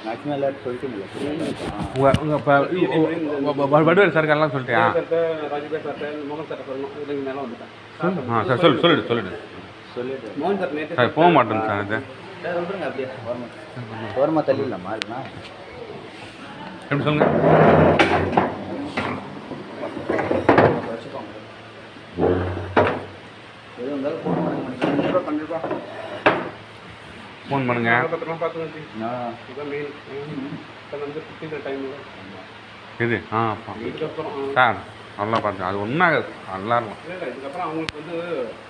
Maximum எல்லாரும் சொல்லிட்டீங்களா? உங்கள் வடுவேல் சாருக்கு எல்லாம் சொல்லிட்டியா? ராஜுபாய் சார்ட்ட மோகன் சார்ட்ட சொல்லணும். இதுக்கு மேலே வந்துட்டேன். சார் சொல்லிடு மோகன் சார் நேற்று சார் போக மாட்டேன் சார் இது சார் சொல்கிறேங்க அப்படியே ஓரமாக தள்ளிடலாமா இல்லைனா எப்படி சொல்லுங்கள். வச்சுக்கோங்க. எது இருந்தாலும் ஃபோன் பண்ணுங்க. கண்டிப்பாக ஃபோன் பண்ணுங்க. பார்த்து இதுதான் மெயின். இப்போ வந்து 15 டைமில் இது இதுக்கப்புறம் சார் நல்லா பார்த்து அது ஒன்றாகாது நல்லா இருக்கும். இல்லை இதுக்கப்புறம் அவங்களுக்கு வந்து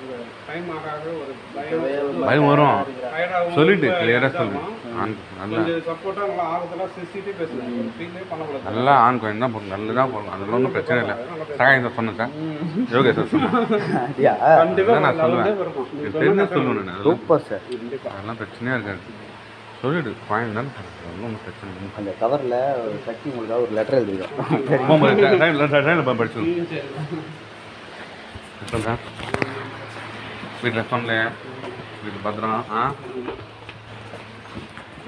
இந்த டைம் ஆகாத ஒரு பயம் வரும். டயர்டாகவும் சொல்லிட்டு கிளியராக சொல்லு. நல்லா கொஞ்சம் சப்போர்ட்டாக நல்லா ஆகத்தெல்லாம் சிரிச்சிட்டே பேசுகிறேன். ஒரு ஃபீலே பண்ணக்கூடாது. நல்லா ஆண் கோயில் தான் போடணும். நல்லா தான் போடணும். அதெல்லாம் ஒன்றும் பிரச்சனை இல்லை. சகாயம் சார் சொன்னேன் சார். யோகேஷ் சார் சொன்னேன். அப்படியா? கண்டிப்பாக நான் சொல்லுவேன். தெரிஞ்சு சொல்லுவேன் நான். Super sir. அதெல்லாம் பிரச்சனையாக இருக்காது. சொல்லிடு கோயில் தானே சார். ஒன்றும் பிரச்சனை இல்லை. அந்த கவரில் ஒரு கட்டி உங்களுக்காக ஒரு லெட்டர் எழுதிருக்கோம். ட்ரெயினில் படிச்சு சொல்கிறேன். வீட்டில் சொன்னல வீட்டு பத்திரம்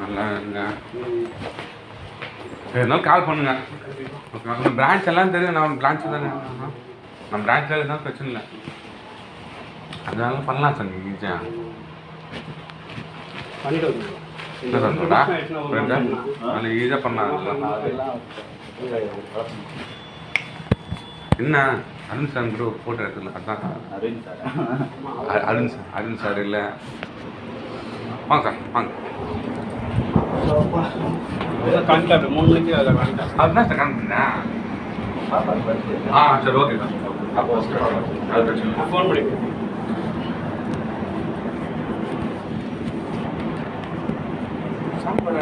நல்லா இருங்க. இருந்தாலும் கால் பண்ணுங்க. நம்ம பிரான்ச் எல்லாம் தெரியும். நம்ம பிரான்ச்சு தானே. நம்ம பிரான்ச்சில் இருந்தாலும் பிரச்சனை இல்லை. அதனால பண்ணலாம் சார். நீங்கள் ஈஸியாக பண்ணிட்டு என்ன சார் சொல்கிறா ஃப்ரெண்டு அதில் ஈஸியாக பண்ணலாம். என்ன அருண் சார் கூட ஒரு ஃபோட்டோ எடுத்துல அதுதான் அருண் சார் இல்லை. வாங்க சார் வாங்க. கான்டாக்ட் 3 மணிக்கு அதில் கான்டாக்ட் அதுதான் சார் காமிக்கிறேன். சரி ஓகே சார். அது பிரச்சனை ஃபோன் பண்ணி சாம்பார்